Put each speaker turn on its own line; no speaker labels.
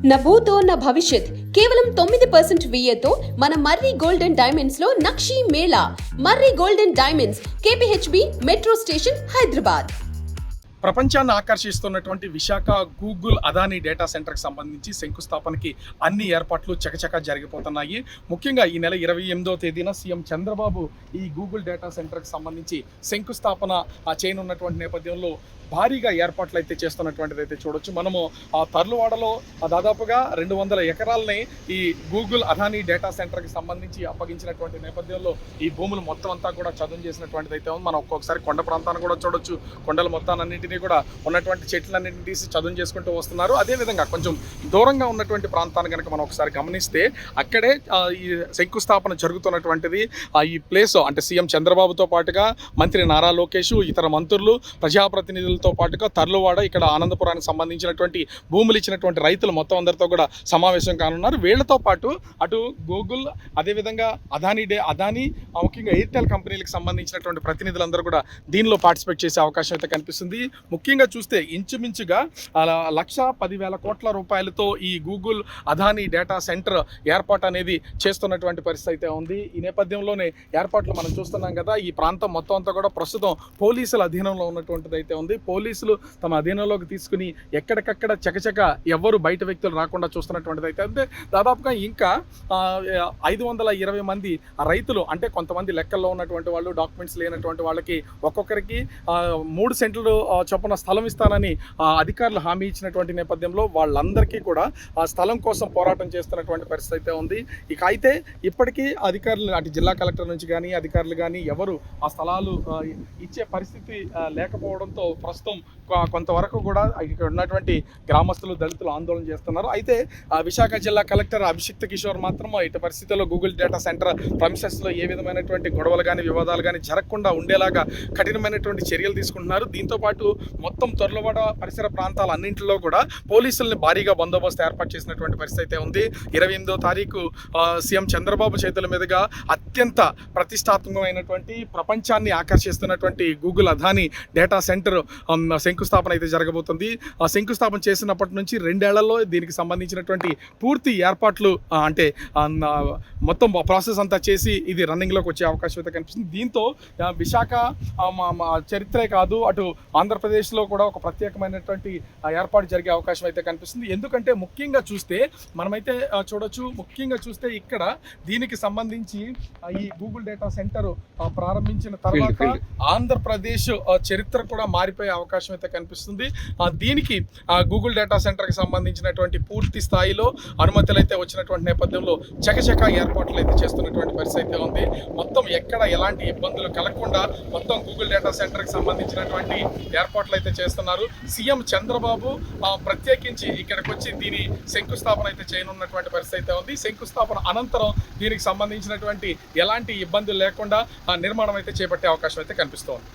నా భూతో నా భవిష్యత్ కేవలం 9% VAతో మన మర్రి గోల్డ్ అండ్ డైమండ్స్ లో నక్షి మేళా. Marri gold and diamonds, KPHB metro station, Hyderabad.
ప్రపంచాన్ని ఆకర్షిస్తున్నటువంటి విశాఖ గూగుల్ అదానీ డేటా సెంటర్కి సంబంధించి శంకుస్థాపనకి అన్ని ఏర్పాట్లు చకచకా జరిగిపోతున్నాయి. ముఖ్యంగా ఈ నెల 28వ తేదీన సీఎం చంద్రబాబు ఈ గూగుల్ డేటా సెంటర్కి సంబంధించి శంకుస్థాపన చేయనున్నటువంటి నేపథ్యంలో భారీగా ఏర్పాట్లు అయితే చేస్తున్నటువంటిది అయితే చూడొచ్చు. మనము తర్లువాడలో దాదాపుగా 200 ఎకరాలని ఈ గూగుల్ అదానీ డేటా సెంటర్కి సంబంధించి అప్పగించినటువంటి నేపథ్యంలో ఈ భూములు మొత్తం అంతా కూడా చదును చేసినటువంటిది అయితే ఉంది. మనం ఒక్కొక్కసారి కొండ ప్రాంతాన్ని కూడా చూడొచ్చు. కొండల మొత్తాన్నింటినీ కూడా ఉన్నటువంటి చెట్లన్నింటినీ తీసి చదును చేసుకుంటూ వస్తున్నారు. అదేవిధంగా కొంచెం దూరంగా ఉన్నటువంటి ప్రాంతాన్ని కనుక మనం ఒకసారి గమనిస్తే అక్కడే ఈ శంకుస్థాపన జరుగుతున్నటువంటిది. ఈ ప్లేస్ అంటే సీఎం చంద్రబాబుతో పాటుగా మంత్రి నారా లోకేష్, ఇతర మంత్రులు, ప్రజాప్రతినిధులతో పాటుగా తర్లువాడ, ఇక్కడ ఆనందపురానికి సంబంధించినటువంటి భూములు ఇచ్చినటువంటి రైతులు మొత్తం అందరితో కూడా సమావేశం కానున్నారు. వీళ్లతో పాటు అటు గూగుల్, అదేవిధంగా అదానీ ముఖ్యంగా ఎయిర్టెల్ కంపెనీలకు సంబంధించినటువంటి ప్రతినిధులందరూ కూడా దీనిలో పార్టిసిపేట్ చేసే అవకాశం అయితే కనిపిస్తుంది. ముఖ్యంగా చూస్తే ఇంచుమించుగా 1,10,000 కోట్ల రూపాయలతో ఈ గూగుల్ అదానీ డేటా సెంటర్ ఏర్పాటు అనేది చేస్తున్నటువంటి పరిస్థితి అయితే ఉంది. ఈ నేపథ్యంలోనే ఏర్పాట్లు మనం చూస్తున్నాం కదా. ఈ ప్రాంతం మొత్తం అంతా కూడా ప్రస్తుతం పోలీసుల అధీనంలో ఉన్నటువంటిది అయితే ఉంది. పోలీసులు తమ అధీనంలోకి తీసుకుని ఎక్కడికక్కడ చకచక ఎవరు బయట వ్యక్తులు రాకుండా చూస్తున్నటువంటిది అయితే అంటే దాదాపుగా ఇంకా 520 మంది రైతులు, అంటే కొంతమంది లెక్కల్లో ఉన్నటువంటి వాళ్ళు, డాక్యుమెంట్స్ లేనటువంటి వాళ్ళకి ఒక్కొక్కరికి 3 సెంట్లు చొప్పున స్థలం ఇస్తానని అధికారులు హామీ ఇచ్చినటువంటి నేపథ్యంలో వాళ్ళందరికీ కూడా ఆ స్థలం కోసం పోరాటం చేస్తున్నటువంటి పరిస్థితి అయితే ఉంది. ఇక అయితే ఇప్పటికీ అధికారులు, అటు జిల్లా కలెక్టర్ నుంచి కానీ అధికారులు కానీ ఎవరు ఆ స్థలాలు ఇచ్చే పరిస్థితి లేకపోవడంతో ప్రస్తుతం కొంతవరకు కూడా ఇక్కడ ఉన్నటువంటి గ్రామస్తులు, దళితులు ఆందోళన చేస్తున్నారు. అయితే విశాఖ జిల్లా కలెక్టర్ అభిషిక్త్ కిషోర్ మాత్రం ఇటు పరిస్థితుల్లో గూగుల్ డేటా సెంటర్ ప్రమిసెస్లో ఏ విధమైనటువంటి గొడవలు కానీ వివాదాలు కానీ జరగకుండా ఉండేలాగా కఠినమైనటువంటి చర్యలు తీసుకుంటున్నారు. దీంతోపాటు మొత్తం తర్లువాడ పరిసర ప్రాంతాలన్నింటిలో కూడా పోలీసుల్ని భారీగా బందోబస్తు ఏర్పాటు చేసినటువంటి పరిస్థితి అయితే ఉంది. 28వ తారీఖు సీఎం చంద్రబాబు చేతుల మీదుగా అత్యంత ప్రతిష్టాత్మకమైనటువంటి, ప్రపంచాన్ని ఆకర్షిస్తున్నటువంటి గూగుల్ అదానీ డేటా సెంటర్ శంకుస్థాపన అయితే జరగబోతుంది. ఆ శంకుస్థాపన చేసినప్పటి నుంచి 2 ఏళ్లలో దీనికి సంబంధించినటువంటి పూర్తి ఏర్పాట్లు అంటే మొత్తం ప్రాసెస్ అంతా చేసి ఇది రన్నింగ్లోకి వచ్చే అవకాశం అయితే కనిపిస్తుంది. దీంతో విశాఖ చరిత్రే కాదు, అటు ఆంధ్రప్రదేశ్లో కూడా ఒక ప్రత్యేకమైనటువంటి ఏర్పాటు జరిగే అవకాశం అయితే కనిపిస్తుంది. ఎందుకంటే ముఖ్యంగా చూస్తే మనమైతే చూడొచ్చు, ముఖ్యంగా చూస్తే ఇక్కడ దీనికి సంబంధించి ఈ గూగుల్ డేటా సెంటర్ ప్రారంభించిన తర్వాత ఆంధ్రప్రదేశ్ చరిత్ర కూడా మారిపోయే అవకాశం అయితే కనిపిస్తుంది. దీనికి గూగుల్ డేటా సెంటర్కి సంబంధించినటువంటి పూర్తి స్థాయిలో అనుమతులు అయితే వచ్చినటువంటి నేపథ్యంలో చకచకా ఏర్పాట్లు అయితే చేస్తున్నటువంటి పరిస్థితి అయితే ఉంది. మొత్తం ఎక్కడ ఎలాంటి ఇబ్బందులు కలగకుండా మొత్తం గూగుల్ డేటా సెంటర్కి సంబంధించినటువంటి ఏర్పాట్లు అయితే చేస్తున్నారు. సీఎం చంద్రబాబు ప్రత్యేకించి ఇక్కడికి వచ్చి దీని శంకుస్థాపన అయితే చేయనున్నటువంటి పరిస్థితి అయితే ఉంది. శంకుస్థాపన అనంతరం దీనికి సంబంధించినటువంటి ఎలాంటి ఇబ్బందులు లేకుండా నిర్మాణం అయితే చేపట్టే అవకాశం అయితే కనిపిస్తోంది.